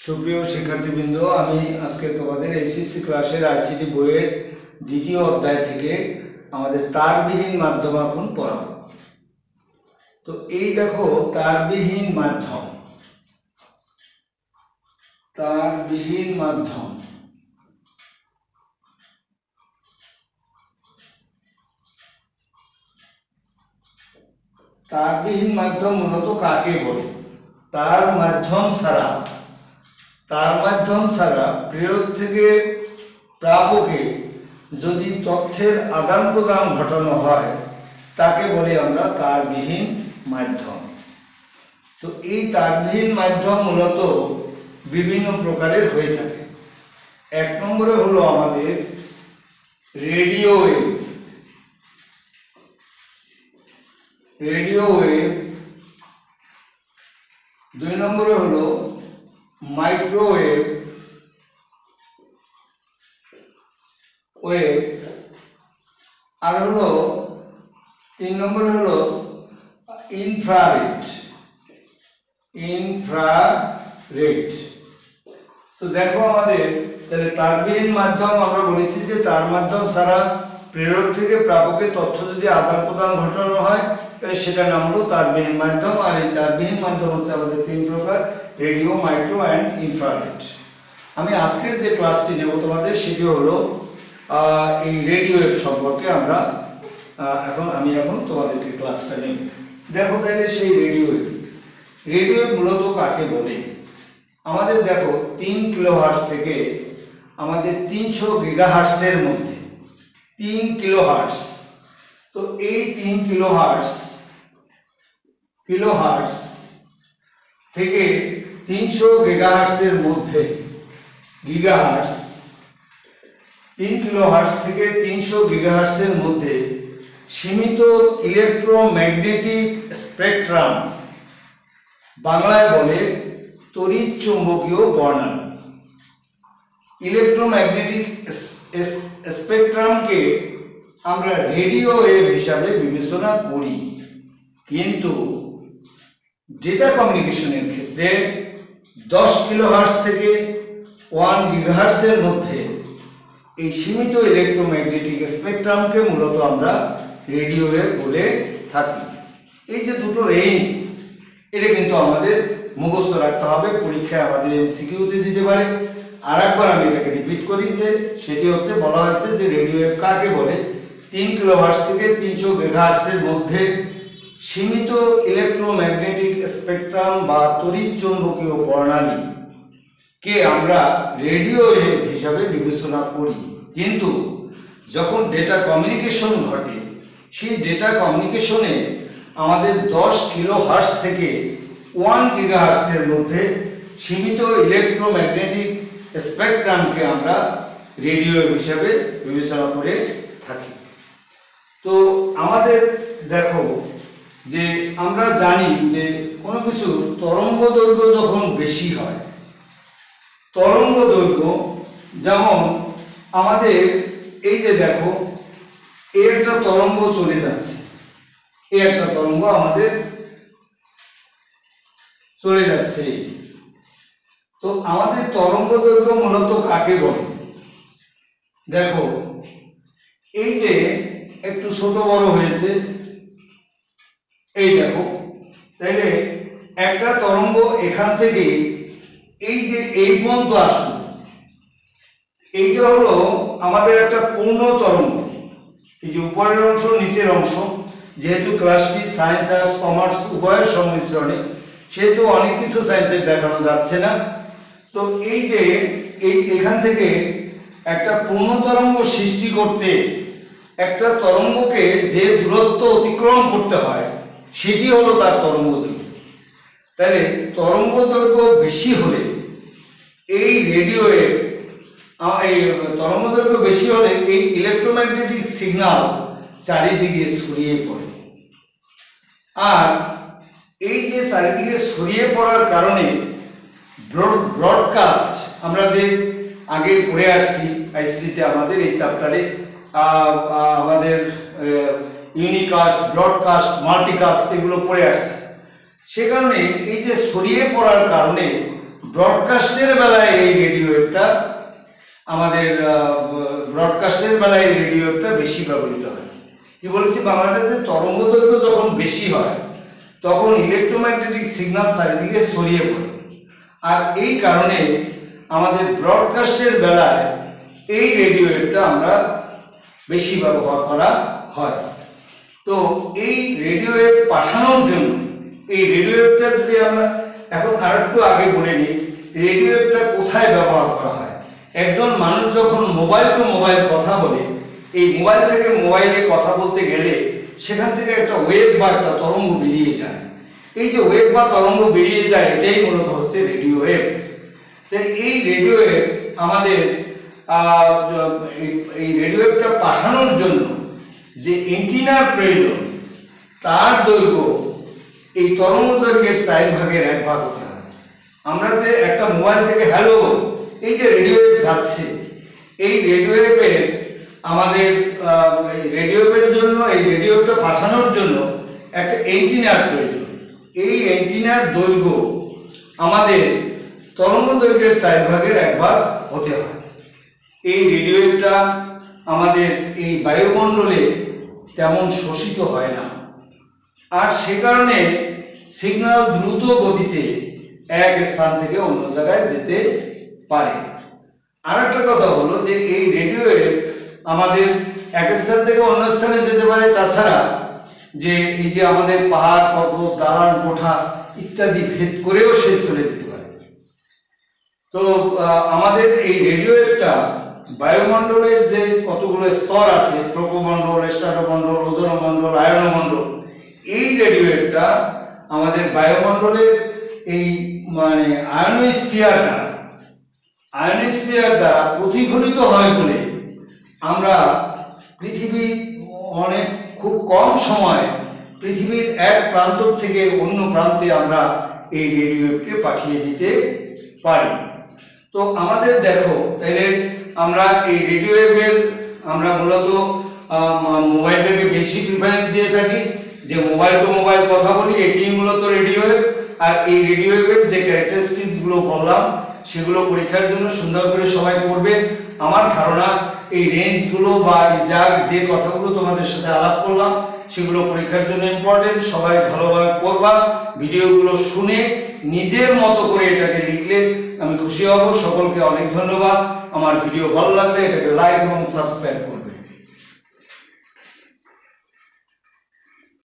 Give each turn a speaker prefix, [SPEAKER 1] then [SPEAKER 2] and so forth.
[SPEAKER 1] সুপ্রিয় শিক্ষার্থীবৃন্দ, আমি আজকে তোমাদের এইচএসসি ক্লাসের আইসিটি বইয়ের দ্বিতীয় অধ্যায় থেকে আমাদের তারবিহীন মাধ্যম এখন পড়াবো। তো এই দেখো তারবিহীন মাধ্যম। তারবিহীন মাধ্যম তারবিহীন মাধ্যম মূলত কাকে বলে? তার মাধ্যম ছাড়া প্রেরক থেকে প্রাপকে যদি তথ্যের আদান প্রদান ঘটানো হয় তাকে বলি আমরা তারবিহীন মাধ্যম। তো এই তারবিহীন মাধ্যম মূলত বিভিন্ন প্রকারের হয়ে থাকে। এক নম্বরে হলো আমাদের রেডিও ওয়েভ, দুই নম্বরে হলো মাইক্রোওয়েভ আর হলো তিন নম্বরে হলো ইনফ্রারেড। তো দেখো আমাদের তাহলে তারবিহীন মাধ্যম আমরা বলেছি যে তার মাধ্যম ছাড়া প্রেরক থেকে প্রাপকের তথ্য যদি আদান প্রদান ঘটানো হয় তাহলে সেটা নাম হলো তারবিহীন মাধ্যম। আর এই তারবিহীন মাধ্যম হচ্ছে আমাদের তিন প্রকার: রেডিও, মাইক্রো অ্যান্ড ইনফ্রারেড। আমি আজকের যে ক্লাসটি নেব তোমাদের সেটি হলো এই রেডিও ওয়েভ সম্পর্কে আমি এখন তোমাদেরকে ক্লাসটা নেব। দেখো তাহলে সেই রেডিও ওয়েভ মূলত কাকে বলে? আমাদের দেখো 3 কিলোহার্টজ থেকে আমাদের 300 গিগাহার্টজের মধ্যে 3 কিলোহার্টজ। তো এই 3 কিলোহার্টজ থেকে 300 গিগাহার্টজের মধ্যে 3 কিলোহার্টজ থেকে 300 গিগাহার্টজের মধ্যে সীমিত ইলেকট্রোম্যাগনেটিক স্পেকট্রাম, বাংলায় বলে তড়িৎ চৌম্বকীয় বর্ণালী। ইলেকট্রোম্যাগনেটিক স্পেকট্রামকে আমরা রেডিও ওয়েভ হিসাবে বিবেচনা করি, কিন্তু ডেটা কমিউনিকেশনের ক্ষেত্রে 10 কিলোহার্টজ থেকে 1 গিগাহার্টজের মধ্যে এই সীমিত ইলেকট্রোম্যাগনেটিক স্পেকট্রামকে মূলত আমরা রেডিও ওয়েভ বলে থাকি। এই যে দুটো রেঞ্জ, এটা কিন্তু আমাদের মুখস্থ রাখতে হবে, পরীক্ষায় আমাদের এমসিকিউতে দিতে পারে। আর একবার আমি এটাকে রিপিট করি যে সেটি হচ্ছে, বলা হয়েছে যে রেডিও ওয়েভ কাকে বলে? 3 কিলোহার্টজ থেকে 300 গিগাহার্টজের মধ্যে সীমিত ইলেকট্রোম্যাগনেটিক স্পেকট্রাম বা তড়িৎ চৌম্বকীয় বর্ণালী কে আমরা রেডিও ওয়েভ হিসাবে বিবেচনা করি। কিন্তু যখন ডেটা কমিউনিকেশন ঘটে, সেই ডেটা কমিউনিকেশনে আমাদের 10 কিলোহার্টজ থেকে 1 গিগাহার্টজের মধ্যে সীমিত ইলেকট্রোম্যাগনেটিক স্পেকট্রামকে আমরা রেডিও ওয়েভ হিসাবে বিবেচনা করে থাকি। তো আমাদের দেখো যে আমরা জানি যে কোনো কিছু তরঙ্গ দৈর্ঘ্য যখন বেশি হয়, তরঙ্গ দৈর্ঘ্য যেমন আমাদের এই যে দেখো এই একটা তরঙ্গ চলে যাচ্ছে, এই একটা তরঙ্গ আমাদের চলে যাচ্ছে। তো আমাদের তরঙ্গ দৈর্ঘ্য মূলত কাকে বলে? দেখো এই যে একটু ছোট বড় হয়েছে, এই দেখো, তাইলে একটা তরঙ্গ এখান থেকে এই যে এই পর্যন্ত আসলো, এইটা হলো আমাদের একটা পূর্ণ তরঙ্গ। এই যে উপরের অংশ নিচের অংশ, যেহেতু ক্লাসটি সায়েন্স আর কমার্স উভয়ের সংমিশ্রণে, সেহেতু অনেক কিছু সায়েন্সের দেখানো যাচ্ছে না। তো এই যে এখান থেকে একটা পূর্ণ তরঙ্গ সৃষ্টি করতে একটা তরঙ্গকে যে দূরত্ব অতিক্রম করতে হয় সেটি হলো তার তরঙ্গ দৈর্ঘ্য। তাহলে তরঙ্গ দৈর্ঘ্য বেশি হলে এই রেডিও ওয়েভ, এই তরঙ্গ দৈর্ঘ্য বেশি হলে এই ইলেকট্রোম্যাগনেটিক সিগন্যাল চারিদিকে ছড়িয়ে পড়ে। আর এই যে চারিদিকে ছড়িয়ে পড়ার কারণে ব্রডকাস্ট, আমরা যে আগে পড়ে আসছি আইসিটিতে আমাদের এই চ্যাপ্টারে আমাদের ইউনিকাস্ট, ব্রডকাস্ট, মাল্টিকাস্ট এগুলো পড়ে আসছে। সে কারণে এই যে ছড়িয়ে পড়ার কারণে ব্রডকাস্টের বেলায় এই রেডিও ওয়েভটা আমাদের ব্রডকাস্টের বেলায় এই রেডিও ওয়েভটা বেশি ব্যবহৃত হয়। কি বলেছি, বাংলাদেশে তরঙ্গ দৈর্ঘ্য যখন বেশি হয় তখন ইলেকট্রোম্যাগনেটিক সিগন্যাল চারিদিকে ছড়িয়ে পড়ে, আর এই কারণে আমাদের ব্রডকাস্টের বেলায় এই রেডিও ওয়েভটা আমরা বেশি ব্যবহার করা হয়। তো এই রেডিও ওয়েভ পাঠানোর জন্য এই রেডিও ওয়েভটা যদি আমরা এখন আরেকটু আগে বলে নিই, রেডিও ওয়েভটা কোথায় ব্যবহার করা হয়। একজন মানুষ যখন মোবাইল টু মোবাইল কথা বলে, এই মোবাইল থেকে মোবাইলে কথা বলতে গেলে সেখান থেকে একটা ওয়েভ বা একটা তরঙ্গ বেরিয়ে যায়। এই যে ওয়েভ বা তরঙ্গ বেরিয়ে যায় এটাই মূলত হচ্ছে রেডিও ওয়েভ। তাই এই রেডিও ওয়েভ আমাদের এই রেডিও ওয়েভটা পাঠানোর জন্য যে এন্টিনার প্রয়োজন তার দৈর্ঘ্য এই তরঙ্গ দৈর্ঘ্যের 4/1 হতে হয়। আমরা যে একটা মোবাইল থেকে হ্যালো, এই যে রেডিও ওয়েভ যাচ্ছে, এই রেডিও ওয়েভের আমাদের এই রেডিও ওয়েভের জন্য এই রেডিও ওয়েভটা পাঠানোর জন্য একটা এন্টিনার প্রয়োজন। এই এন্টিনার দৈর্ঘ্য আমাদের তরঙ্গ দৈর্ঘ্যের 4/1 হতে হয়। এই রেডিও ওয়েভটা আমাদের এই বায়ুমণ্ডলে তেমন শোষিত হয় না, আর সে কারণে সিগন্যাল দ্রুত গতিতে এক স্থান থেকে অন্য জায়গায় যেতে পারে। আর একটা কথা হলো যে এই রেডিও ওয়েভ আমাদের এক স্থান থেকে অন্য স্থানে যেতে পারে, তাছাড়া যে এই যে আমাদের পাহাড় পর্বত দালান কোঠা ইত্যাদি ভেদ করেও সে চলে যেতে পারে। তো আমাদের এই রেডিও ওয়েভটা বায়ুমণ্ডলের যে কতগুলো স্তর আছে, ট্রপোমণ্ডল, স্ট্রাটোমণ্ডল, ওজোনমণ্ডল, আয়নমণ্ডল, এই রেডিও ওয়েভটা আমাদের বায়ুমণ্ডলের এই মানে আয়নোস্ফিয়ার দ্বারা প্রতিফলিত হয় বলে আমরা পৃথিবীর অনেক খুব কম সময় পৃথিবীর এক প্রান্ত থেকে অন্য প্রান্তে আমরা এই রেডিও ওয়েভকে পাঠিয়ে দিতে পারি। তো আমাদের দেখো, তাইলে আমরা এই রেডিও ওয়েভের আমরা মূলত মোবাইলটাকে বেশি প্রিফারেন্স দিয়ে থাকি, যে মোবাইল টু মোবাইল কথা বলি, এটি মূলত রেডিও ওয়েভ। আর এই রেডিও ওয়েভের যে ক্যারেক্টারিস্টিক্সগুলো বললাম সেগুলো পরীক্ষার জন্য সুন্দর করে সবাই পড়বে। আমার ধারণা এই রেঞ্জগুলো বা যে কথাগুলো তোমাদের সাথে আলাপ করলাম সেগুলো পরীক্ষার জন্য ইম্পর্টেন্ট। সবাই ভালোভাবে পড়বা, ভিডিওগুলো শুনে নিজের মতো করে এটাকে লিখলে আমি খুশি হব। সকলকে অনেক ধন্যবাদ। আমার ভিডিও ভালো লাগলে এটাকে লাইক এবং সাবস্ক্রাইব করুন।